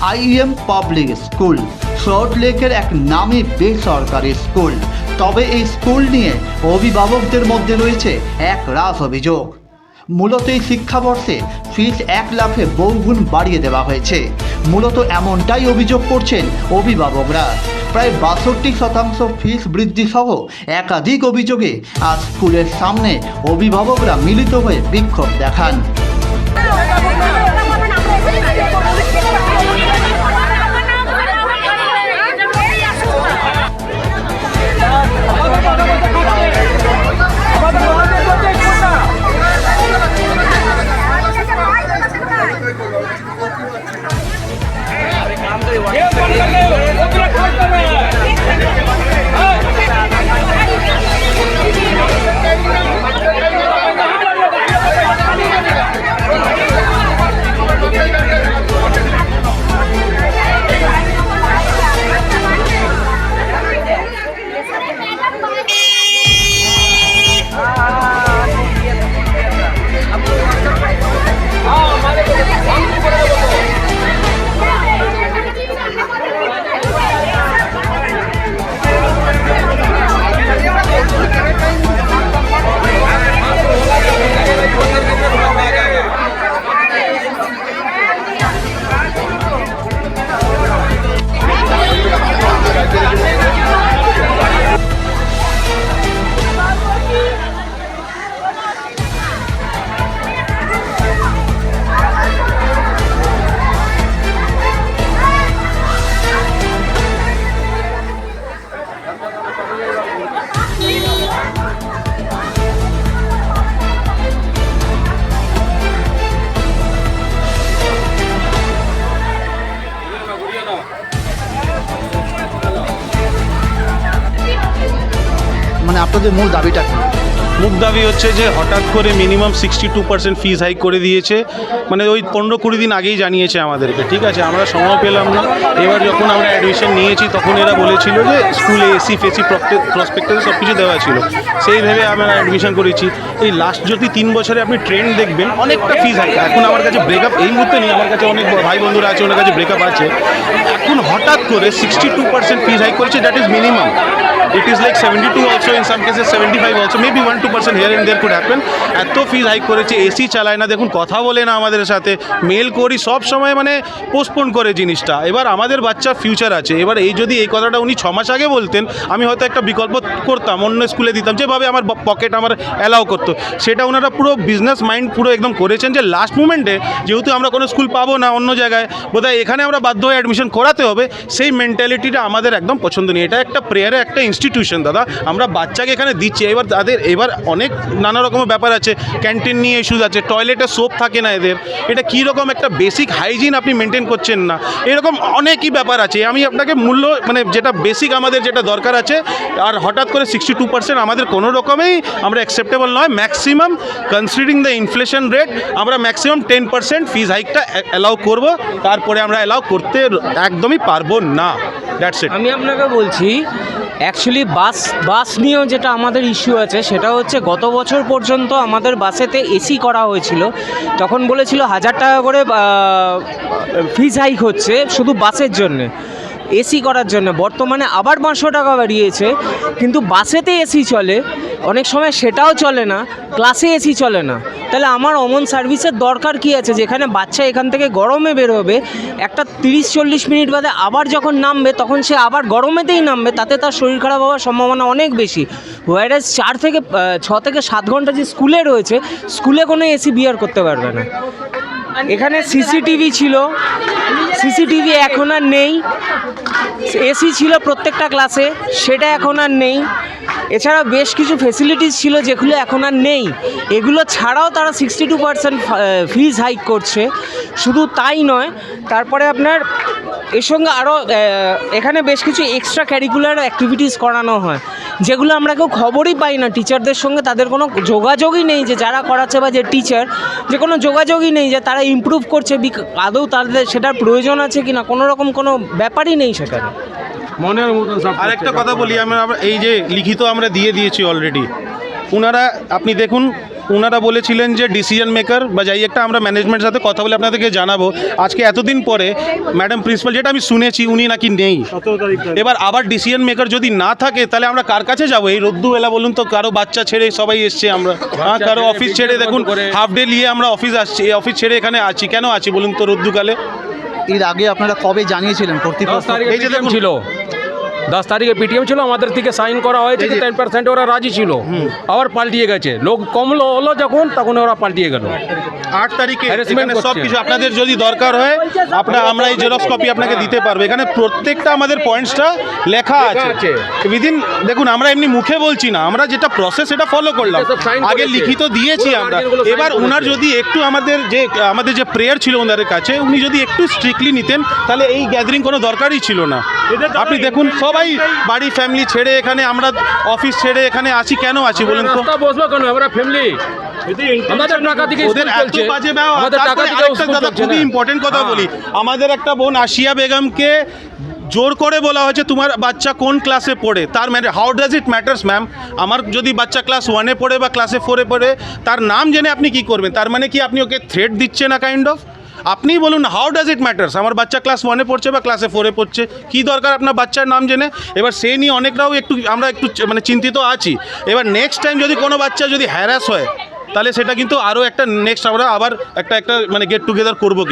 IM public school সল্টলেকের এক নামী বেসরকারি স্কুল। তবে এই স্কুল নিয়ে অভিভাবকদের মধ্যে রয়েছে এক রাস অভিযোগ। মূলত এই শিক্ষাবর্ষে ফিস 1 লাখে বহুগুণ বাড়িয়ে দেওয়া হয়েছে। মূলত এমনটাই অভিযোগ করছেন অভিভাবকরা। প্রায় 62% ফিস বৃদ্ধি সহ একাধিক অভিযোগে আজ স্কুলের সামনে অভিভাবকরা মিলিত হয়ে বিক্ষোভ দেখান। মানে আপনাদের মূল দাবিটা কি? মূল দাবি হচ্ছে যে হঠাৎ করে মিনিমাম 62% ফিস হাইক করে দিয়েছে। মানে ওই 15-20 দিন আগেই জানিয়েছে আমাদেরকে, ঠিক আছে, আমরা সময় পেলাম না। এবার যখন আমরা অ্যাডমিশন নিয়েছি তখন এরা বলেছিল যে স্কুলে এসি ফেসি প্রসপেক্টাসে সব কিছু দেওয়া ছিল, সেই ভেবে আমরা অ্যাডমিশন করেছি। এই লাস্ট যদি 3 বছরে আপনি ট্রেন্ড দেখবেন অনেকটা ফিস হাইক। এখন আমার কাছে ব্রেকআপ এই মুহূর্তে নেই, আমার কাছে অনেক ভাই বন্ধুরা আছে, ওনার কাছে ব্রেকআপ আছে। এখন হঠাৎ করে 62% ফিস হাইক করেছে, that is minimum. It is like 72 also, in some cases 75 also, maybe 1-2% here and there could happen. এত ফিস হাইক করেছে, এসি চালায় না, দেখুন কথা বলে না আমাদের সাথে, মেল করি সব সময়, মানে পোস্টপোন করে জিনিসটা। এবার আমাদের বাচ্চার ফিউচার আছে। এবার এই যদি এই কথাটা উনি 6 মাস আগে বলতেন, আমি হয়তো একটা বিকল্প করতাম, অন্য স্কুলে দিতাম, যেভাবে আমার পকেট আমার অ্যালাউ করতো। সেটা ওনারা পুরো বিজনেস মাইন্ড পুরো একদম করেছেন যে লাস্ট মুমেন্টে যেহেতু আমরা কোনো স্কুল পাবো না অন্য জায়গায়, বোধহয় এখানে আমরা বাধ্য হয়ে অ্যাডমিশন করাতে হবে, সেই মেন্টালিটিটা আমাদের একদম পছন্দ নেই। এটা একটা প্রেয়ারে একটা ইনস্টিটিউশন দাদা, আমরা বাচ্চাকে এখানে দিচ্ছি। এবার অনেক নানা রকমের ব্যাপার আছে, ক্যান্টিন নিয়ে ইস্যুজ আছে, টয়লেটে সোপ থাকে না এদের, এটা কী রকম একটা বেসিক হাইজিন আপনি মেনটেন করছেন না, এরকম অনেকই ব্যাপার আছে। আমি আপনাকে মূল্য মানে যেটা বেসিক আমাদের যেটা দরকার আছে, আর হঠাৎ করে 62% আমাদের কোনো রকমেই আমরা অ্যাকসেপ্টেবল নয়। Maximum considering the inflation rate আমরা ম্যাক্সিমাম 10% ফিস হাইকটা অ্যালাউ করব, তারপরে আমরা অ্যালাউ করতে একদমই পারবো না। That's it. আমি আপনাকে বলছি অ্যাকচুয়ালি বাস নিয়েও যেটা আমাদের ইস্যু আছে সেটা হচ্ছে গত বছর পর্যন্ত আমাদের বাসেতে এসি করা হয়েছিল, তখন বলেছিল 1000 টাকা করে ফিস হাইক হচ্ছে শুধু বাসের জন্যে, এসি করার জন্য। বর্তমানে আবার 500 টাকা বাড়িয়েছে, কিন্তু বাসেতে এসি চলে, অনেক সময় সেটাও চলে না, ক্লাসে এসি চলে না। তাহলে আমার অমন সার্ভিসের দরকার কি আছে? যেখানে বাচ্চা এখান থেকে গরমে বের হবে, একটা 30-40 মিনিট বাদে আবার যখন নামবে তখন সে আবার গরমেতেই নামবে, তাতে তার শরীর খারাপ হওয়ার সম্ভাবনা অনেক বেশি। হোয়ারাস 6 থেকে 7 ঘন্টা যে স্কুলে রয়েছে, স্কুলে কোনো এসি বিয়ার করতে পারবে না। এখানে সিসিটিভি ছিল, সিসিটিভি এখন আর নেই। এসি ছিল প্রত্যেকটা ক্লাসে, সেটা এখন আর নেই। এছাড়া বেশ কিছু ফেসিলিটিস ছিল যেগুলো এখন আর নেই। এগুলো ছাড়াও তারা 62% ফিজ হাইক করছে। শুধু তাই নয়, তারপরে আপনার এর সঙ্গে আরও এখানে বেশ কিছু এক্সট্রা ক্যারিকুলার অ্যাক্টিভিটিস করানো হয়, যেগুলো আমরা কেউ খবরই পাই না। টিচারদের সঙ্গে তাদের কোনো যোগাযোগই নেই, যে যারা করাচ্ছে বা যে টিচার, যে কোনো যোগাযোগই নেই যে তারা ইমপ্রুভ করছে, আদৌ তাদের সেটার প্রয়োজন আছে কিনা, কোনো রকম কোনো ব্যাপারই নেই সেখানে। মনের মতন আরেকটা কথা বলি, আমরা এই যে লিখিত আমরা দিয়েছি অলরেডি, ওনারা আপনি দেখুন ওনারা বলেছিলেন যে ডিসিশন মেকার বা যাই একটা আমরা ম্যানেজমেন্টের সাথে কথা বলে আপনাদেরকে জানাবো। আজকে এতদিন পরে ম্যাডাম প্রিন্সিপাল, যেটা আমি শুনেছি উনি নাকি নেই। এবার আবার ডিসিশন মেকার যদি না থাকে তাহলে আমরা কার কাছে যাবো? এই রোদ্দুবেলা বলুন তো, কারো বাচ্চা ছেড়ে সবাই এসছে আমরা, কারো অফিস ছেড়ে, দেখুন হাফ ডে নিয়ে আমরা অফিস আসছি, এই অফিস ছেড়ে এখানে আছি, কেন আছি বলুন তো রোদ্দুকালে? এর আগে আপনারা কবে জানিয়েছিলেন কর্তৃপক্ষ? এই যে দেখুন ছিল 10 তারিখে পিটিএম ছিল, আমাদের থেকে সাইন করা হয়েছে 10% ওরা রাজি ছিল, আবার পাল্টিয়ে গেছে। লোক কম হলো যখন, তখন ওরা পাল্টিয়ে গেল। 8 তারিখে Harassment এখানে করছে। সব কিছু আপনাদের যদি দরকার হয় আমরা এই জেরক্স কপি আপনাকে দিতে পারবো। এখানে প্রত্যেকটা আমাদের পয়েন্টসটা লেখা আছে উইদিন। দেখুন আমরা এমনি মুখে বলছি না, আমরা যেটা প্রসেস সেটা ফলো করলাম, সব sign আগে করেছে। লিখিত দিয়েছি আমরা। guardian-গুলো sign এবার করেছে। ওনার যদি একটু আমাদের যে প্রেয়ার ছিল ওনাদের কাছে, উনি যদি একটু স্ট্রিক্টলি নিতেন তাহলে এই গ্যাদারিং কোনো দরকারই ছিল না। আপনি দেখুন সবাই বাড়ি ফ্যামিলি ছেড়ে এখানে, আমরা অফিস ছেড়ে এখানে আছি, কেন আছি বলুন তো? রাস্তা বসবো কেন? আমরা ফ্যামিলি, আমাদের টাকা থেকে ওদের স্কুল এত চলছে, বাজে ব্যবহার। আমাদের টাকা তারপরে থেকে আরেকটা স্কুল দাদা চলছে খুবই না। ইম্পর্টেন্ট কথা হ্যাঁ। বলি, আমাদের একটা বোন আসিয়া বেগমকে জোর করে বলা হয়েছে তোমার বাচ্চা কোন ক্লাসে পড়ে। তার মানে how does it matters ma'am? আমার যদি বাচ্চা ক্লাস 1-এ পড়ে বা ক্লাসে 4-এ পড়ে, তার নাম জেনে আপনি কি করবেন? তার মানে কি আপনি ওকে থ্রেট দিচ্ছেন না কাইন্ড অফ? আপনিই বলুন হাউ ডাজ ইট ম্যাটার্স? আমার বাচ্চা ক্লাস 1-এ পড়ছে বা ক্লাসে 4-এ পড়ছে, কী দরকার আপনার বাচ্চার নাম জেনে? এবার সে নিয়ে অনেকরাও আমরা একটু মানে চিন্তিত আছি। এবার নেক্সট টাইম যদি কোনো বাচ্চা যদি হ্যারাস হয়, তাহলে সেটা কিন্তু আরও একটা নেক্সট আমরা আবার একটা মানে গেট টুগেদার করবো।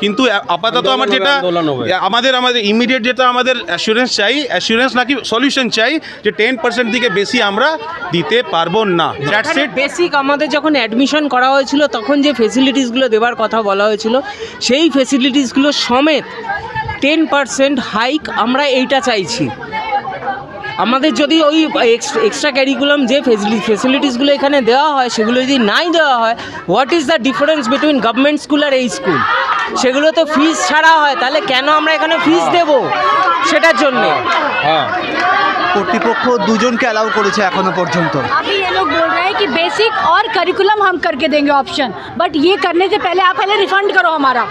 কিন্তু আপাতত আমার যেটা আন্দোলন হবে। আমাদের ইমিডিয়েট যেটা আমাদের অ্যাসুরেন্স নাকি সলিউশন চাই, যে 10% থেকে বেশি আমরা দিতে পারবো না। That's it. বেসিক আমাদের যখন অ্যাডমিশন করা হয়েছিল তখন যে ফেসিলিটিসগুলো দেওয়ার কথা বলা হয়েছিল, সেই ফেসিলিটিসগুলো সমেত 10% হাইক আমরা এইটা চাইছি। আমাদের যদি ওই এক্সট্রা ক্যারিকুলাম যে ফেসিলিটিসগুলো এখানে দেওয়া হয় সেগুলো যদি নাই দেওয়া হয়, what is the difference between government school আর এই স্কুল? সেগুলো তো ফিস ছাড়া হয়, তাহলে কেন আমরা এখানে ফিস দেব সেটার জন্যে? হ্যাঁ, কর্তৃপক্ষ দুজনকে অ্যালাউ করেছে এখনো পর্যন্ত। अभी ये लोग बोल रहे हैं कि बेसिक और करिकुलम हम करके देंगे ऑप्शन, बट ये करने से पहले आप पहले रिफंड करो हमारा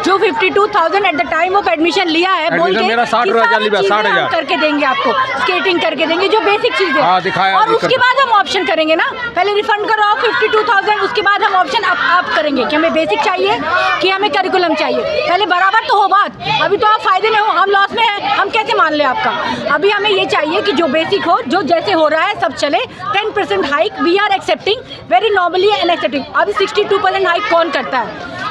जो 52,000 at the time of admission लिया है, बोल के मेरा 60,000 लिया, 60,000 करके देंगे आपको, स्केटिंग करके देंगे जो बेसिक चीज़ है। हाँ, दिखाया, और दिक्कत उसके बाद हम ऑप्शन करेंगे ना, पहले रिफंड करो आप 52,000, उसके बाद हम ऑप्शन आप करेंगे कि हमें बेसिक चाहिए कि हमें करिकुलम चाहिए। पहले बराबर तो हो बात, अभी तो आप फायदे में हो, हम लॉस में हैं, हम कैसे मान ले आपका? अभी हमें ये चाहिए कि जो बेसिक हो, जो जैसे हो रहा है सब चले। 10% hike we are accepting very normally and accepting. अभी 62% हाइक कौन करता है?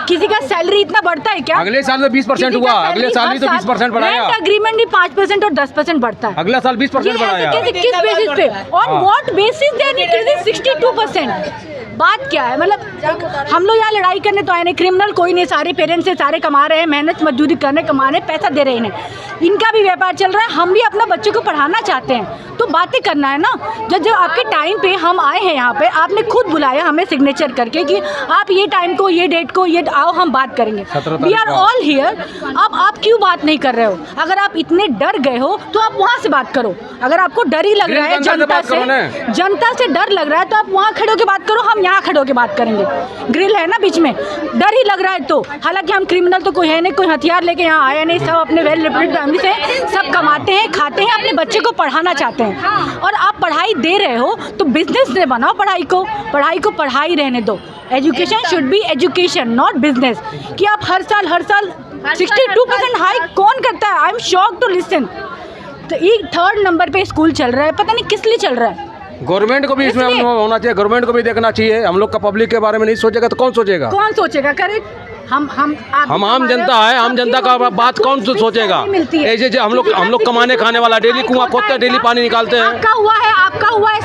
किसी का सैलरी इतना बढ़ता है क्या? अगले साल तो 20% हुआ, अगले साल भी तो 20% बढ़ाया, एग्रीमेंट भी 5% और 10% बढ़ता है। अगला साल 20% बढ़ाया। किस बेसिस पे? On what basis they are increasing 62%? बात क्या है? मतलब हम लोग यहाँ लड़ाई करने तो आए नहीं, क्रिमिनल कोई नहीं, सारे पेरेंट्स से सारे कमा रहे हैं, मेहनत मजदूरी करने कमा रहे हैं, पैसा दे रहे हैं इन्हें, इनका भी व्यापार चल रहा है। हम भी अपना बच्चों को पढ़ाना चाहते हैं, तो बातें करना है ना। जब आपके टाइम पे हम आए हैं यहाँ पे, आपने खुद बुलाया हमें सिग्नेचर करके कि आप ये टाइम को, ये डेट को, ये आओ हम बात करेंगे। 17 वी आर ऑल हियर। अब आप क्यों बात नहीं कर रहे हो? अगर आप इतने डर गए हो तो आप वहाँ से बात करो। अगर आपको डर ही लग रहा है जनता से डर लग रहा है तो आप वहाँ खड़े होकर बात करो, हम यहाँ खड़े होकर बात करेंगे। ग्रिल है ना बीच में, डर ही लग रहा है तो। हालांकि हम क्रिमिनल तो कोई है नहीं, कोई हथियार लेके यहाँ आया नहीं, सब अपने वेल रिप्रेजेंटेड फैमिली से सब कमाते हैं, खाते हैं, अपने बच्चे को पढ़ाना चाहते हैं। और आप पढ़ाई दे रहे हो तो बिजनेस से बनाओ पढ़ाई को पढ़ाई रहने दो। Education should be education not business. कि आप हर साल 62% हाइक कौन करता है? I am shock to listen. तो ये 3rd नंबर पे स्कूल चल रहा है, पता नहीं किस लिए चल रहा है। गवर्नमेंट को भी इसमें होना चाहिए, गवर्नमेंट को भी देखना चाहिए। हम लोग का पब्लिक के बारे में नहीं सोचेगा तो कौन सोचेगा? कौन सोचेगा? करेक्ट। हम आम जनता है, आम जनता का बात कौन सोचेगा? ऐसे जो हम लोग कमाने खाने वाला, डेली कुआं खोदते हैं, डेली पानी निकालते हैं। आपका हुआ है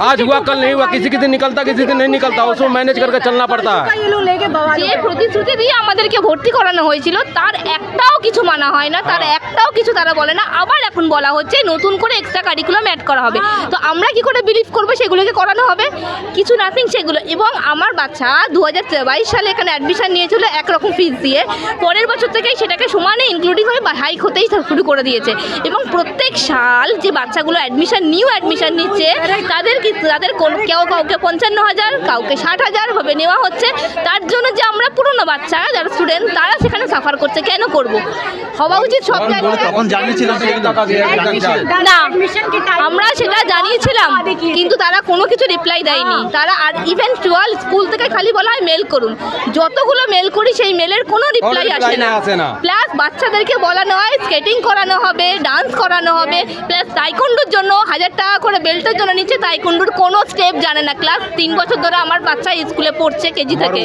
आज हुआ कल नहीं हुआ, किसी दिन निकलता किसी दिन नहीं निकलता, उसको मैनेज करके चलना पड़ता है। ये लोग लेके बवाल যে প্রতিশ্রুতি দিয়ে আমাদেরকে ভর্তি করানো হয়েছিল তার একটাও কিছু মানা হয় না, তার একটাও কিছু তারা বলে না। আবার এখন বলা হচ্ছে নতুন করে এক্সট্রা কারিকুলাম অ্যাড করা হবে। তো আমরা কি করে বিলিভ করবো সেগুলোকে করানো হবে? কিছু নাথিং সেগুলো। এবং আমার বাচ্চা 2022 সালে এখানে অ্যাডমিশন নিয়েছিল একরকম ফিস দিয়ে, পরের বছর থেকেই সেটাকে সমানে ইনক্লুডিং হয়ে হাইক হতেই শুরু করে দিয়েছে। এবং প্রত্যেক সাল যে বাচ্চাগুলো নিউ অ্যাডমিশন নিচ্ছে তাদের কাউকে 55,000 কাউকে 60,000 ভাবে নেওয়া হচ্ছে। তার জন্য যে আমরা পুরনো বাচ্চা যারা স্টুডেন্ট তারা সেখানে সাফার করছে, কেন করব? হওয়া উচিত সব জায়গায় বলে তখন জানিয়েছিলাম না আমরা সেটা জানিয়েছিলাম কিন্তু তারা কোনো কিছু রিপ্লাই দেয়নি। তারা আর ইভেন স্কুল থেকে খালি বলা হয় মেল করুন, যতগুলো মেল করি সেই মেলের কোনো রিপ্লাই আসে না। প্লাস বাচ্চাদেরকে বলানো হয় স্কেটিং করানো হবে, ডান্স করানো হবে, প্লাস তাইকোন্ডোর জন্য 1000 টাকা করে বেল্টের জন্য নিচ্ছে, তাইকোন্ডোর কোনো স্টেপ জানে না। ক্লাস 3 বছর ধরে আমার বাচ্চা স্কুলে পড়ছে কেজি থেকে,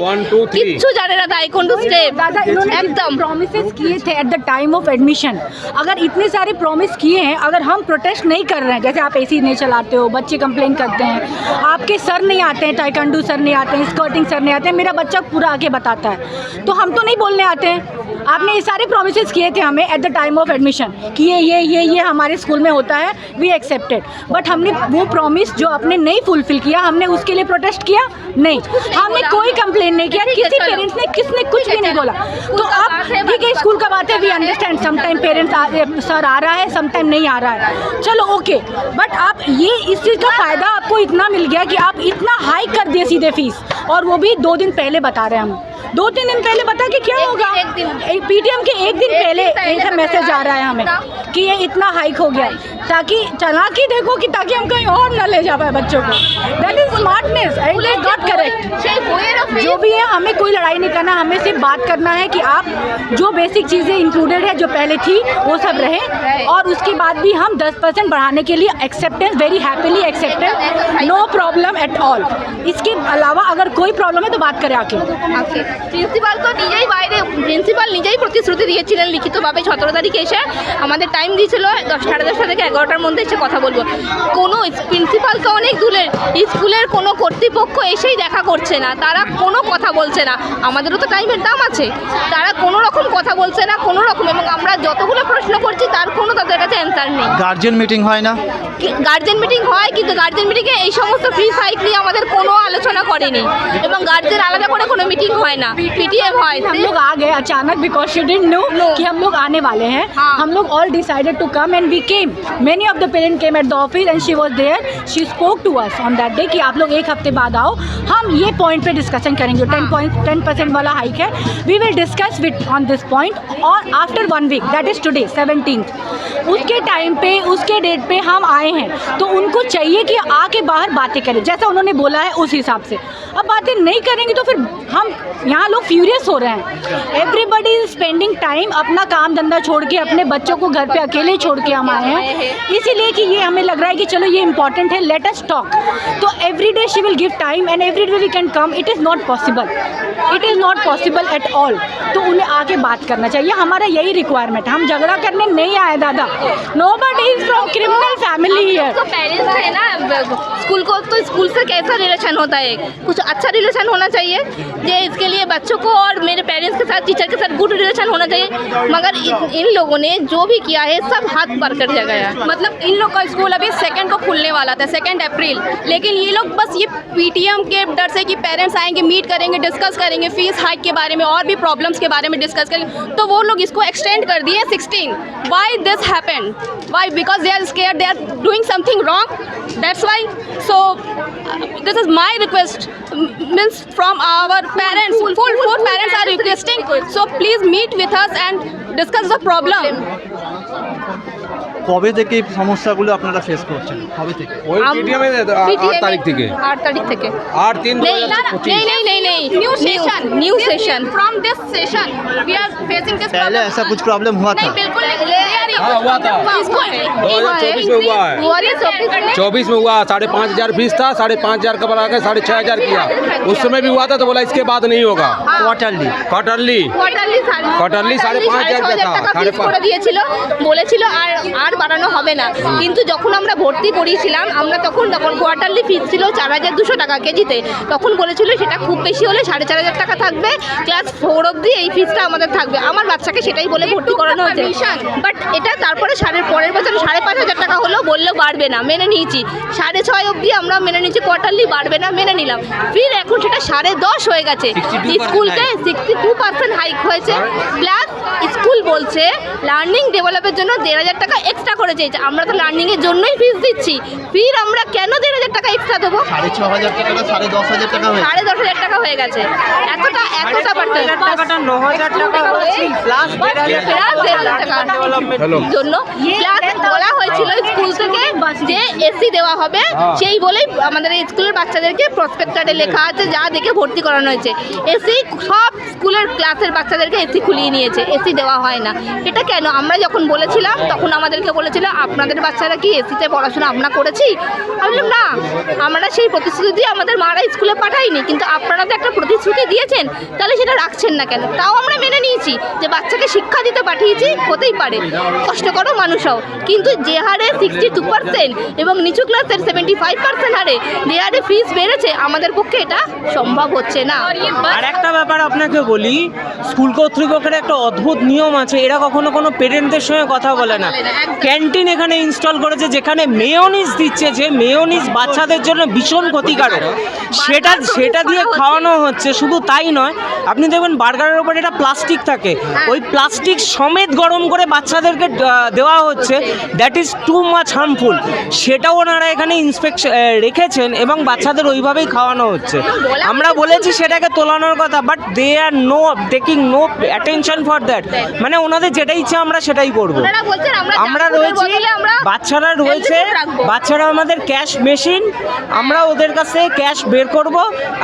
কিচ্ছু জানে না তাইকোন্ডো স্টেপ। एकदम प्रॉमिसेस किए थे at the time of admission. अगर इतने सारे प्रॉमिस किए हैं, अगर हम प्रोटेस्ट नहीं कर रहे हैं, जैसे आप एसी नहीं चलाते हो, बच्चे कंप्लेन करते हैं, आपके सर नहीं आते हैं, ताइक्वांडो सर नहीं आते हैं, स्कर्टिंग सर नहीं आते हैं, मेरा बच्चा पूरा आके बताता है, तो हम तो नहीं बोलने आते हैं। आपने ये सारे प्रॉमिसेस किए थे हमें at the time of admission कि ये हमारे स्कूल में होता है, वी एक्सेप्टेड, बट हमने वो प्रॉमिस जो आपने नहीं फुलफिल किया, हमने उसके लिए प्रोटेस्ट किया नहीं, हमने कोई कंप्लेन नहीं किया, किसी पेरेंट्स ने किसने कुछ भी नहीं बोला। तो अब ठीक है, स्कूल का बात है, we understand, sometime parents sir आ रहा है, समटाइम नहीं आ रहा है, चलो ओके, बट आप ये इस चीज़ का फ़ायदा आपको इतना मिल गया कि आप इतना हाई कर दिए सीधे फीस, और वो भी 2 दिन पहले बता रहे हैं हम, 2-3 दिन पहले बता कि क्या होगा, पीटीएम के 1 दिन पहले ऐसा मैसेज आ रहा है हमें कि ये इतना हाइक हो गया, ताकि चला के देखो कि ताकि हम कहीं और न ले जा पाए बच्चों को। That is smartness and it is not correct. जो भी है, हमें कोई लड़ाई नहीं करना, हमें सिर्फ बात करना है कि आप जो बेसिक चीज़ें इंक्लूडेड है जो पहले थी वो सब रहे, और उसके बाद भी हम 10% बढ़ाने के लिए acceptance, very happily accepted, no problem at all. इसके अलावा अगर कोई प्रॉब्लम है तो बात करें आके। প্রিন্সিপাল তো নিজেই বাইরে, প্রিন্সিপাল নিজেই প্রতিশ্রুতি দিয়েছিলেন লিখিতভাবে 17 তারিখে এসে আমাদের টাইম দিয়েছিল 10:30 থেকে 11টার মধ্যে এসে কথা বলবো। কোনো প্রিন্সিপালকে অনেক দূরের স্কুলের কোনো কর্তৃপক্ষ এসেই দেখা করছে না, তারা কোনো কথা বলছে না। আমাদেরও তো টাইমের দাম আছে, তারা কোনো রকম কথা বলছে না কোনো রকম, এবং আমরা যতগুলো প্রশ্ন করছি তার কোনো তাদের কাছে অ্যান্সার নেই। গার্জেন মিটিং হয় না? গার্জেন মিটিং হয়, কিন্তু গার্জেন মিটিংয়ে এই সমস্ত ফিস হাইক নিয়ে আমাদের কোনো আলোচনা করেনি, এবং গার্জেন আলাদা করে কোনো মিটিং হয় না, पीटीएम হয়। हम लोग आ गए अचानक बिकॉज शी डिडंट नो कि हम लोग आने वाले हैं। हम लोग all decided to come and we came, many of the parent came at the office and she was there, she spoke to us on that day कि आप लोग 1 हफ्ते बाद आओ, हम ये पॉइंट पे डिस्कशन करेंगे, 10% वाला हाइक है, we will discuss with on this point, और after 1 week that is today 17th, उसके टाइम पे उसके डेट पे हम आए हैं, तो उनको चाहिए कि आके बाहर बातें करें जैसा उन्होंने बोला है उस हिसाब से। अब बातें नहीं करेंगे तो फिर हम यहाँ लोग फ्यूरियस हो रहे हैं। एवरीबडी इज स्पेंडिंग टाइम, अपना काम धंधा छोड़ के, अपने बच्चों को घर पे अकेले छोड़ के हम आए हैं, इसीलिए कि ये हमें लग रहा है कि चलो ये इंपॉर्टेंट है, लेट अस टॉक। तो every day she will give time and every day we can come, it is not possible, it is not possible at all. तो उन्हें आके बात करना चाहिए, हमारा यही रिक्वायरमेंट है, हम झगड़ा करने नहीं आए दादा, nobody is from criminal family here. तो पेरेंट्स है ना स्कूल को, तो स्कूल से कैसा रिलेशन होता है, कुछ अच्छा रिलेशन होना चाहिए, ये इसके लिए बच्चों को और मेरे पेरेंट्स के साथ, टीचर के साथ गुड रिलेशन होना चाहिए, मगर इन लोगों ने जो भी किया है सब हाथ पर कर दिया गया है। मतलब इन लोग का स्कूल अभी 2 को खुलने वाला था, 2 अप्रैल, लेकिन ये लोग बस ये पीटीएम के डर से कि पेरेंट्स आएंगे, मीट करेंगे, डिस्कस करेंगे फीस हाइक के बारे में और भी प्रॉब्लम्स के बारे में डिस्कस करेंगे, तो वो लोग इसको एक्सटेंड कर दिए 16। Why this happen, why, because they are scared, they are doing something wrong, that's why. So this is my request means from our parents, full parents are requesting, so please meet with us and discuss the problem. কবে থেকে এই সমস্যাগুলো আপনারা face করছেন, কবে থেকে? ওই PTM 8 তারিখ থেকে, 8 তারিখ থেকে 8/3/2025। नहीं new session from this session we are facing this पहले ऐसा कुछ प्रॉब्लम हुआ था? नहीं, बिल्कुल नहीं। हाँ, हुआ था। इसको 2024 में हुआ है, 24 में हुआ, 5,500 फीस था, 5,500 का बढ़ा के 6,500 किया, उस समय भी हुआ था, तो बोला इसके बाद नहीं होगा, কোয়ার্টারলি क्वार्टरली 5,500 का था, 5,500 করে দিয়েছিল, বলেছিল আর বাড়ানো হবে না, কিন্তু যখন আমরা ভর্তি করিয়েছিলাম আমরা তখন কোয়ার্টারলি ফিস ছিল 4,200 টাকা কেজিতে, তখন বলেছিল সেটা খুব বেশি হলে 4,500 টাকা থাকবে, ক্লাস 4 অবধি এই ফিসটা আমাদের থাকবে। আমার বাচ্চাকে সেটাই বলে ভর্তি করানো হয়েছে, বাট এটা তারপরে পরের বছর 5,500 টাকা হলো, বললেও বাড়বে না, মেনে নিয়েছি, 6,500 অবধি আমরা মেনে নিয়েছি, কোয়ার্টারলি বাড়বে না মেনে নিলাম, ফির এখন সেটা 10.5 হয়ে গেছে, স্কুলকে 62% হাইক হয়েছে, প্লাস স্কুল বলছে লার্নিং ডেভেলপের জন্য 1,500 টাকা এক্সট্রা করে চেয়েছে, আমরা তো লার্নিংয়ের জন্যই ফিস দিচ্ছি, ফির আমরা কেন 1,500 টাকা এক্সট্রা দেবো? 6,500 টাকা 10,500 টাকা হয়েছে, 10,500 টাকা হয়ে গেছে, এতটা 9,000 টাকা জন্য ক্লাস বলা হয়েছিল স্কুল থেকে যে এসি দেওয়া হবে, সেই বলেই আমাদের এই স্কুলের বাচ্চাদেরকে প্রসপেক্টারে লেখা আছে যা দেখে ভর্তি করানো হয়েছে। এসি সব স্কুলের ক্লাসের বাচ্চাদেরকে এসি খুলিয়ে নিয়েছে, এসি দেওয়া হয় না। এটা কেন? আমরা যখন বলেছিলাম তখন আমাদেরকে বলেছিল আপনাদের বাচ্চারা কি এসিতে পড়াশোনা আমরা করেছি? আমি বললাম না, আমরা সেই প্রতিশ্রুতি দিয়ে আমাদের মারা স্কুলে পাঠাইনি, কিন্তু আপনারা তো একটা প্রতিশ্রুতি দিয়েছেন, তাহলে সেটা রাখছেন না কেন? তাও আমরা মেনে নিয়েছি যে বাচ্চাকে শিক্ষা দিতে পাঠিয়েছি, হতেই পারে কষ্ট করো মানুষও, কিন্তু যে হারে 62% এবং নিচু ক্লাসের 75% হারে যে হারে ফিস বেড়েছে, আমাদের পক্ষে এটা সম্ভব হচ্ছে না। আর একটা ব্যাপার আপনাকে বলি, স্কুল কর্তৃপক্ষের একটা অদ্ভুত নিয়ম আছে, এরা কখনো কোনো পেরেন্টদের সঙ্গে কথা বলে না। ক্যান্টিন এখানে ইনস্টল করেছে যেখানে মেয়োনিজ দিচ্ছে, যে মেয়োনিজ বাচ্চাদের জন্য ভীষণ ক্ষতিকারক, সেটা দিয়ে খাওয়ানো হচ্ছে। শুধু তাই নয়, আপনি দেখবেন বার্গারের ওপর এটা প্লাস্টিক থাকে, ওই প্লাস্টিক সমেত গরম করে বাচ্চাদেরকে দেওয়া হচ্ছে, that is too much harmful. সেটাও ওনারা এখানে ইন্সপেকশন রেখেছেন এবং বাচ্চাদের ওইভাবেই খাওয়ানো হচ্ছে। আমরা বলেছি সেটাকে তোলানোর কথা, but they are taking no attention for that. মানে ওনাদের যেটা ইচ্ছা আমরা সেটাই করবো। আমরা রয়েছি, বাচ্চারা রয়েছে, বাচ্চারা আমাদের ক্যাশ মেশিন, আমরা ওদের কাছে ক্যাশ বের করব,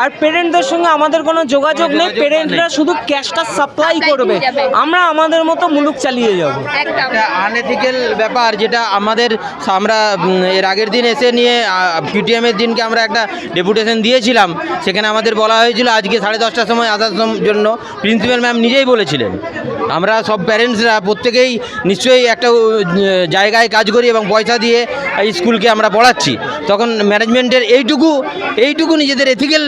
আর পেরেন্টদের সঙ্গে আমাদের কোনো যোগাযোগ নেই, পেরেন্টরা শুধু ক্যাশটা সাপ্লাই করবে, আমরা আমাদের মতো মুলুক চালিয়ে যাব। একটা আনএথিক্যাল ব্যাপার যেটা আমরা এর আগের দিন এসে নিয়ে পিটিএমের দিনকে আমরা একটা ডেপুটেশন দিয়েছিলাম, সেখানে আমাদের বলা হয়েছিল আজকে 10:30টার সময় আসার জন্য। প্রিন্সিপাল ম্যাম নিজেই বলেছিলেন আমরা সব প্যারেন্টসরা প্রত্যেকেই নিশ্চয়ই একটা জায়গায় কাজ করি এবং পয়সা দিয়ে এই স্কুলকে আমরা পড়াচ্ছি। তখন ম্যানেজমেন্টের এইটুকু নিজেদের এথিক্যাল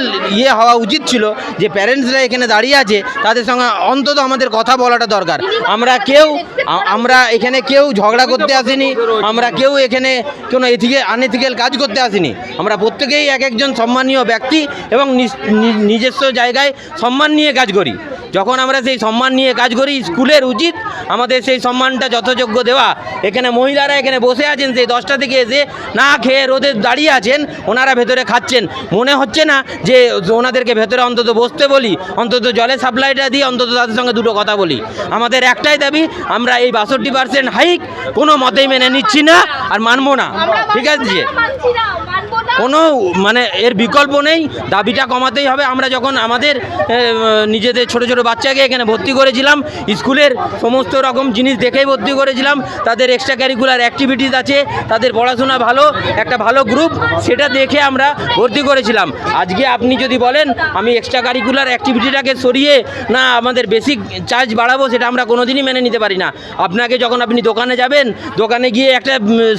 হওয়া উচিত ছিল যে প্যারেন্টসরা এখানে দাঁড়িয়ে আছে, তাদের সঙ্গে অন্তত আমাদের কথা বলাটা দরকার। আমরা এখানে কেউ ঝগড়া করতে আসিনি, আমরা কেউ এখানে কোনো আনএথিক্যাল কাজ করতে আসিনি। আমরা প্রত্যেকেই এক একজন সম্মানীয় ব্যক্তি এবং নিজস্ব জায়গায় সম্মান নিয়ে কাজ করি। যখন আমরা সেই সম্মান নিয়ে কাজ করি, স্কুলের উচিত আমাদের সেই সম্মানটা যথাযোগ্য দেওয়া। এখানে মহিলারা এখানে বসে আছেন, সেই 10টা থেকে এসে না খেয়ে রোদে দাঁড়িয়ে আছেন, ওনারা ভেতরে খাচ্ছেন। মনে হচ্ছে না যে ওনাদেরকে ভেতরে অন্তত বসতে বলি, অন্তত জলের সাপ্লাইটা দিয়ে অন্তত তাদের সঙ্গে দুটো কথা বলি। আমাদের একটাই দাবি, আমরা এই 62% হাইক কোনো মতেই মেনে নিচ্ছি না আর মানবো না, ঠিক আছে? কোনো মানে এর বিকল্প নেই, দাবিটা কমাতেই হবে। আমরা যখন আমাদের নিজেদের ছোট ছোট বাচ্চাকে এখানে ভর্তি করেছিলাম, স্কুলের সমস্ত রকম জিনিস দেখেই ভর্তি করেছিলাম। তাদের এক্সট্রা ক্যারিকুলার অ্যাক্টিভিটিস আছে, তাদের পড়াশোনা ভালো, একটা ভালো গ্রুপ, সেটা দেখে আমরা ভর্তি করেছিলাম। আজকে আপনি যদি বলেন আমি এক্সট্রা কারিকুলার অ্যাক্টিভিটিটাকে সরিয়ে না আমাদের বেসিক চার্জ বাড়াবো, সেটা আমরা কোনোদিনই মেনে নিতে পারি না। আপনাকে যখন আপনি দোকানে যাবেন, দোকানে গিয়ে একটা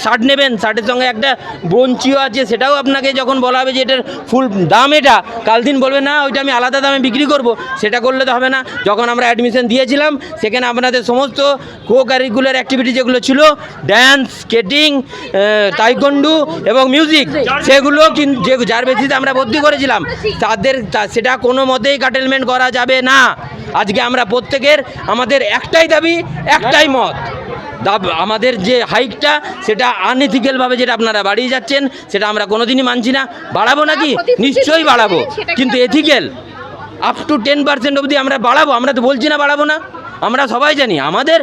শার্ট নেবেন, শার্টের সঙ্গে একটা ব্রঞ্চিও আছে, সেটাও আপনাকে যখন বলা হবে যে এটার ফুল দাম এটা, কাল দিন বলবে না ওইটা আমি আলাদা দামে বিক্রি করব, সেটা করলে তো হবে না। যখন আমরা অ্যাডমিশন দিয়েছিলাম, সেখানে আপনাদের সমস্ত কো কারিকুলার অ্যাক্টিভিটি যেগুলো ছিল, ড্যান্স, স্কেটিং, তাইকোন্ডু এবং মিউজিক, সেগুলো কিন্তু যার বেসিসে আমরা ভর্তি করেছিলাম, সেটা কোনো মতেই কাটেলমেন্ট করা যাবে না। আজকে আমরা প্রত্যেকের আমাদের একটাই দাবি, একটাই মত, আমাদের যে হাইকটা সেটা আনএথিক্যালভাবে যেটা আপনারা বাড়িয়ে যাচ্ছেন, সেটা আমরা কোনোদিনই মানছি না। বাড়াবো নাকি? নিশ্চয়ই বাড়াবো, কিন্তু এথিক্যাল আপ টু 10% অবধি আমরা বাড়াবো। আমরা তো বলছি না বাড়াবো না, আমরা সবাই জানি আমাদের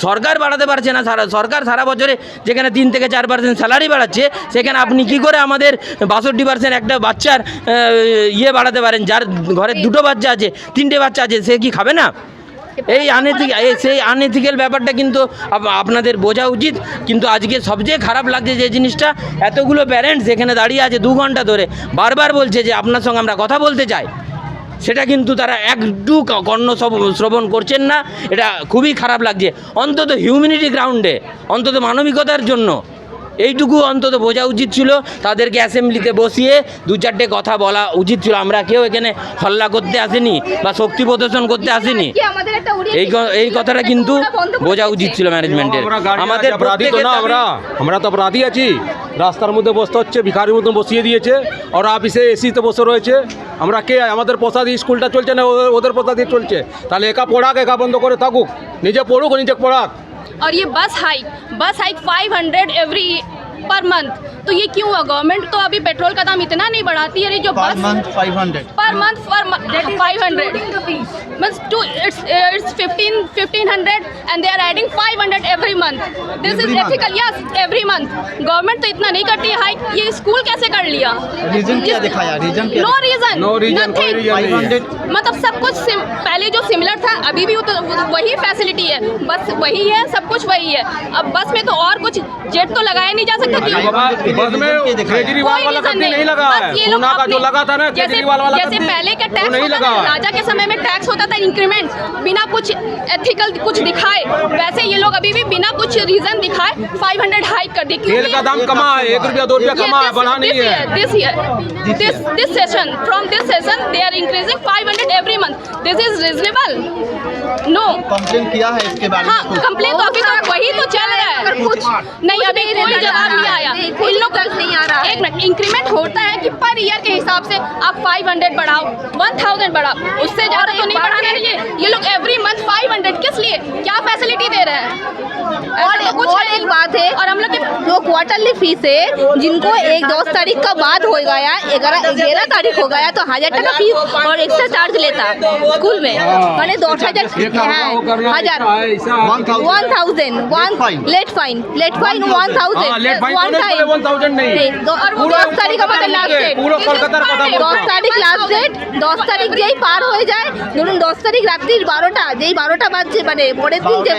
সরকার বাড়াতে পারছে না। সরকার সারা বছরে যেখানে 3 থেকে 4% স্যালারি বাড়াচ্ছে, সেখানে আপনি কি করে আমাদের 62% একটা বাচ্চার বাড়াতে পারেন? যার ঘরে 2টো বাচ্চা আছে, 3টে বাচ্চা আছে, সে কি খাবে না? সেই আনএথিক্যাল ব্যাপারটা কিন্তু আপনাদের বোঝা উচিত। কিন্তু আজকে সবচেয়ে খারাপ লাগছে যে জিনিসটা, এতগুলো প্যারেন্টস এখানে দাঁড়িয়ে আছে 2 ঘন্টা ধরে, বারবার বলছে যে আপনার সঙ্গে আমরা কথা বলতে চাই, সেটা কিন্তু তারা একটু কর্ণ শ্রবণ করছেন না। এটা খুবই খারাপ লাগছে। অন্তত হিউম্যানিটি গ্রাউন্ডে, অন্তত মানবিকতার জন্য এইটুকু অন্তত বোঝা উচিত ছিল। তাদেরকে অ্যাসেম্বলিতে বসিয়ে 2-4টে কথা বলা উচিত ছিল। আমরা কেউ এখানে হল্লা করতে আসিনি বা শক্তি প্রদর্শন করতে আসিনি, এই কথাটা কিন্তু বোঝা উচিত ছিল ম্যানেজমেন্টের। আমাদের আমরা তো অপরাধী আছি, রাস্তার মধ্যে বসতে হচ্ছে, ভিখারির মধ্যে বসিয়ে দিয়েছে, আর অফিসে এসিতে বসে রয়েছে। আমরা কে? আমাদের পয়সা দিয়ে স্কুলটা চলছে না, ওদের পয়সা দিয়ে চলছে। তাহলে একা পড়াক, একা বন্ধ করে থাকুক, নিজে পড়ুক, নিজে পড়াক। और ये बस हाइक 500 एवरी पर मंथ, तो ये क्यों हुआ? गवर्नमेंट तो अभी पेट्रोल का दाम इतना नहीं बढ़ाती है, जो पर बस मंथ 500 पर month 500 means it's 1500 and they are adding 500 every month. This is Every month? ethical. Yes, every month. Government तो इतना नहीं करती है हाइक, ये स्कूल कैसे कर लिया? रीजन क्या दिखाया? रीजन क्या? नो रीजन, No reason, कोई reason नहीं है। 500 मतलब सब कुछ पहले जो सिमिलर था अभी भी वो तो वही फैसिलिटी है, बस वही है, सब कुछ वही है। अब बस में तो और कुछ जेट तो लगाया नहीं जा सकता क्यों? बाबा, बस में केजरीवाल वाला reason कत्ती नहीं। नहीं लगा बस है, ये लोग सोना का जो अपने- लगा था ना जैसे केजरीवाल वाला जैसे कत्ती, पहले का वो टैक्स नहीं होता लगा था, है। राजा के समय में टैक्स होता था इंक्रीमेंट, बिना कुछ एथिकल कुछ दिखाए, वैसे ये लोग अभी भी बिना कुछ रीजन दिखाए 500 हाइक कर दी। तेल का दाम कमा है, 1 रुपया 2 रुपया कमा है, बढ़ा नहीं है। This session, from this session, they are increasing 500 every month. This is reasonable? No. Complain किया है इसके बारे हाँ, में? कंप्लेन तो अभी तक वही तो चल रहा है, कुछ नहीं, अभी कोई जवाब नहीं आया। इन लोग नहीं आ रहा। एक मिनट, इंक्रीमेंट होता है कि पर ईयर के हिसाब से आप 500 बढ़ाओ, 1000 बढ़ाओ, उससे ज़्यादा तो नहीं बढ़ाना चाहिए। ये लोग एवरी मंथ 500 किस लिए, क्या फैसिलिटी दे रहे हैं? और एक बात है, और हम लोग के जो क्वार्टरली फीस है, जिनको 1-2 तारीख का बाद हो गया, 11 तारीख हो गया तो 1000 टका फीस और एक्स्ट्रा चार्ज लेता स्कूल में, मैंने 10,000 हजार 1000 लेट फाइन 1000 नहीं, और वो 10 तारीख আমাদের লাস্ট ডেট, পুরো কলকাতার কথা 10 তারিখ লাস্ট ডেট, 10 তারিখ যেই পার হয়ে যায়, ধরুন 10 তারিখ রাত্রির 12টা, যেই 12টা বাজছে মানে পরের দিন যে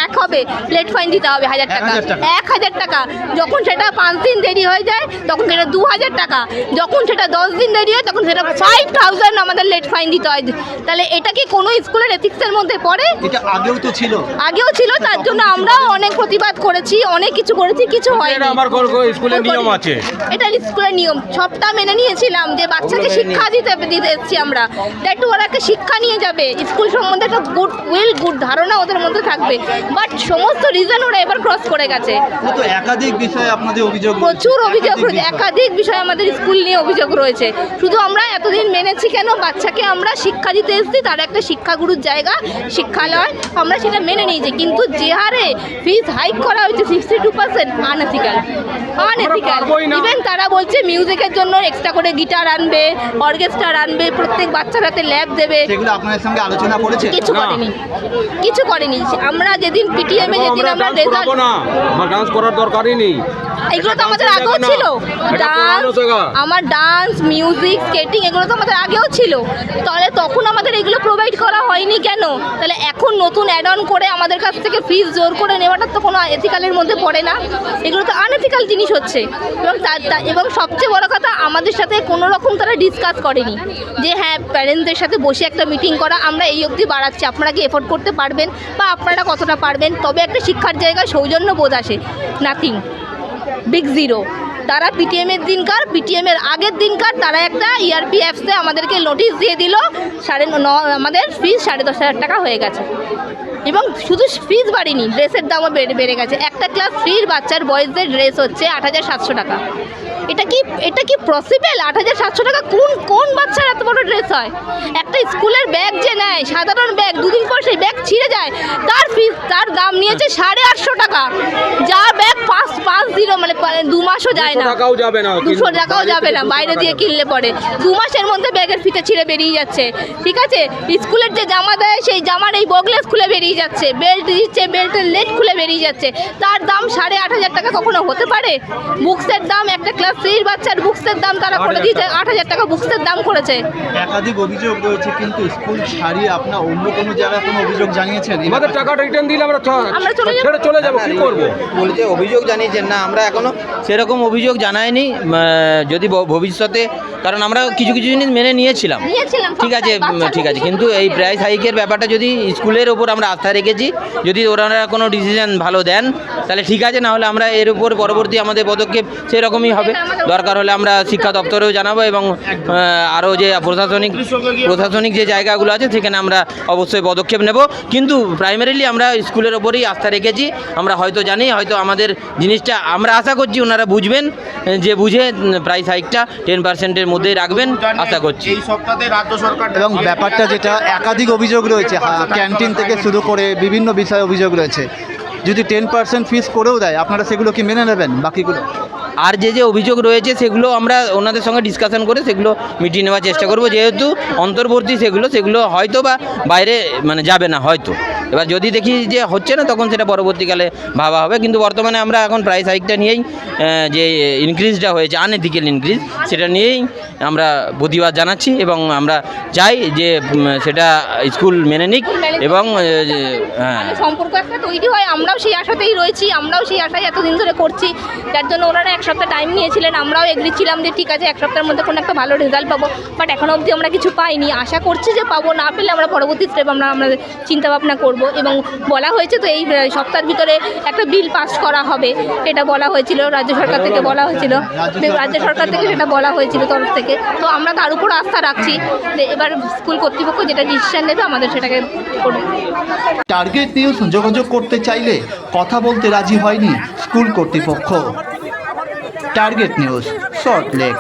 এক হবে প্লেট ফাইন দিতে হবে 1000 টাকা, 1000 টাকা। যখন সেটা 5 দিন দেরি হয়ে যায় তখন সেটা 2000 টাকা, যখন সেটা 10 দিন দেরি হয় তখন সেটা 5000 আমাদের লেট ফাইন দিতে হয়। তাহলে এটা কি কোনো স্কুলের এথিক্সের মধ্যে পড়ে? এটা আগেও তো ছিল। আগেও ছিল, তার জন্য আমরাও অনেক প্রতিবাদ করেছি, অনেক কিছু করেছি, কিছু হয়নি। এটা আমার স্কুলের নিয়ম আছে, এটা স্কুলের নিয়ম, সবটা মেনে নিয়েছিলাম যে বাচ্চাকে শিক্ষা দিতে এসেছি আমরা, তাই একটু ওরা একটা শিক্ষা নিয়ে যাবে, স্কুল সম্বন্ধে একটা গুড ধারণা ওদের মধ্যে থাকবে, বাট সমস্ত রিজন ওরা এবার ক্রস করে গেছে। তো একাধিক বিষয়ে আপনাদের অভিযোগ রয়েছে। প্রচুর অভিযোগ রয়েছে, একাধিক বিষয়ে আমাদের স্কুল নিয়ে অভিযোগ রয়েছে। শুধু আমরা এতদিন মেনেছি কেন, বাচ্চাকে আমরা শিক্ষা দিতে এসেছি, তার একটা শিক্ষাগুরুর জায়গা শিক্ষালয়, আমরা সেটা মেনে নিয়েছি, কিন্তু যে হারে ফিস হাইক করা হয়েছে 62% আনএথিক্যাল। ইভেন তারা বলছে মিউজিকের জন্য এক্সট্রা করে গিটার আনবে, অর্কেস্ট্রা আনবে, প্রত্যেক বাচ্চার হাতে ল্যাব দেবে। সেগুলো আপনাদের সঙ্গে আলোচনা করেছে? কিছু করেনি, কিছু করেনি। আমরা যেদিন পিটিএম এ যেদিন আমরা রেজাল্ট, আমার ডান্স করার দরকারই নেই, এগুলো তো আমাদের আগেও ছিল, আমার ডান্স, মিউজিক, স্কেটিং এগুলো তো আমাদের আগেও ছিল, তাহলে তখন আমাদের এগুলো প্রোভাইড করা হয়নি কেন? তাহলে এখন নতুন অ্যাড অন করে আমাদের কাছ থেকে ফিস জোর করে নেওয়াটা তো কোনো এথিক্যালের মধ্যে পড়ে না, এগুলো তো আনএথিক্যাল জিনিস হচ্ছে। এবং সবচেয়ে বড় কথা, আমাদের সাথে কোনো রকম তারা ডিসকাস করেনি যে হ্যাঁ প্যারেন্টসদের সাথে বসে একটা মিটিং করা, আমরা এই অবধি বাড়াচ্ছি, আপনারা কি এফোর্ড করতে পারবেন বা আপনারা কতটা পারবেন, তবে একটা শিক্ষার জায়গায় সৌজন্য বোধ আসে। Nothing, big zero. তারা পিটিএমের দিনকার, পিটিএমের আগের দিনকার তারা একটা ইআরপি অ্যাপসে আমাদেরকে নোটিশ দিয়ে দিল, আমাদের ফিস 10,500 টাকা হয়ে গেছে। এবং শুধু ফিস বাড়েনি, ড্রেসের দামও বেড়ে গেছে। একটা ক্লাস ফ্রির বাচ্চার বয়েজদের ড্রেস হচ্ছে 8,700 টাকা। এটা কি পসিবল? 8,700 টাকা কোন বাচ্চার এত বড় ড্রেস হয়? একটা স্কুলের ব্যাগ যে নেয়, সাধারণ ব্যাগ, দুদিন পর সেই ব্যাগ ছিঁড়ে যায়, তার দাম নিয়েছে 850 টাকা, যার ব্যাগ 5 মানে 2 মাসও যায় না, 200 টাকাও যাবে না বাইরে দিয়ে কিনলে পরে। 2 মাসের মধ্যে ব্যাগের ফিতে ছিঁড়ে বেরিয়ে যাচ্ছে। ঠিক আছে, স্কুলের যে জামা দেয় সেই জামার এই বগলেস খুলে বেরিয়ে যাচ্ছে, বেল্ট দিচ্ছে, বেল্টের লেট খুলে বেরিয়ে যাচ্ছে, তার দাম 8,500 টাকা কখনো হতে পারে? বুকসের দাম, একটা ক্লাস 3 বাচ্চার বুকসের দাম তারা করে দিয়েছে 8,000 টাকা বুকসের দাম করেছে। একাধিক অভিযোগ রয়েছে, কিন্তু স্কুল ছাড়িয়ে আপনার অন্য কোনো জায়গায় কোনো অভিযোগ জানিয়েছেন? আমাদের টাকাটা রিটার্ন দিলে আমরা ছেড়ে চলে যাবো, কি করবো? বলছে অভিযোগ জানিয়েছেন না, আমরা এখনো সেরকম অভিযোগ জানাইনি। যদি ভবিষ্যতে, কারণ আমরা কিছু জিনিস মেনে নিয়েছিলাম, ঠিক আছে, কিন্তু এই প্রাইস হাইকের ব্যাপারটা যদি স্কুলের ওপর আমরা আস্থা রেখেছি, যদি ওনারা কোনো ডিসিশন ভালো দেন তাহলে ঠিক আছে, না হলে আমরা এর উপর পরবর্তী আমাদের পদক্ষেপ সেরকমই হবে। দরকার হলে আমরা শিক্ষা দপ্তরেও জানাবো এবং আরও যে প্রশাসনিক যে জায়গাগুলো আছে সেখানে আমরা অবশ্যই পদক্ষেপ নেব, কিন্তু প্রাইমারিলি আমরা স্কুলের ওপরেই আস্থা রেখেছি। আমরা হয়তো জানি, হয়তো আমাদের জিনিসটা আমরা আশা করছি ওনারা বুঝবেন, যে বুঝে প্রাইস হাইকটা 10%-এর মধ্যেই রাখবেন আশা করছি। এই সপ্তাহে রাজ্য সরকার এবং ব্যাপারটা যেটা একাধিক অভিযোগ রয়েছে, ক্যান্টিন থেকে শুরু করে বিভিন্ন বিষয়ে অভিযোগ রয়েছে, যদি 10% ফিস করেও দেয় আপনারা সেগুলো কি মেনে নেবেন বাকিগুলো? আর যে অভিযোগ রয়েছে সেগুলো আমরা ওনাদের সঙ্গে ডিসকাশন করে সেগুলো মিটিয়ে নেওয়ার চেষ্টা করব, যেহেতু অন্তর্বর্তী সেগুলো হয়তো বা বাইরে মানে যাবে না হয়তো। এবার যদি দেখি যে হচ্ছে না তখন সেটা পরবর্তীকালে ভাবা হবে, কিন্তু বর্তমানে আমরা এখন প্রাইস হাইকটা নিয়েই যে ইনক্রিজটা হয়েছে আনএথিক্যাল ইনক্রিজ সেটা নিয়েই আমরা প্রতিবাদ জানাচ্ছি এবং আমরা চাই যে সেটা স্কুল মেনে নিক এবং হ্যাঁ সম্পর্ক একটা তৈরি হয়। আমরাও সেই আশাতেই রয়েছি, আমরাও সেই আশায় এতদিন ধরে করছি, যার জন্য ওনারা 1 সপ্তাহ টাইম নিয়েছিলেন। আমরাও এগ্রি ছিলাম যে ঠিক আছে 1 সপ্তাহের মধ্যে কোনো একটা ভালো রেজাল্ট পাবো, বাট এখনও অবধি আমরা কিছু পাইনি। আশা করছি যে পাবো, না পেলে আমরা পরবর্তী স্টেপ আমাদের চিন্তাভাবনা করব। এবং বলা হয়েছে তো এই সপ্তাহের ভিতরে একটা বিল পাস করা হবে, এটা বলা হয়েছিল রাজ্য সরকার থেকে, বলা হয়েছিল রাজ্য সরকার থেকে সেটা বলা হয়েছিল তরফ থেকে। তো আমরা তার উপর আস্থা রাখছি যে এবার স্কুল কর্তৃপক্ষ যেটা ডিসিশন নেবে আমাদের সেটাকে করব। টার্গেট নিউজ যোগাযোগ করতে চাইলে কথা বলতে রাজি হয়নি স্কুল কর্তৃপক্ষ। Target news, Salt Lake.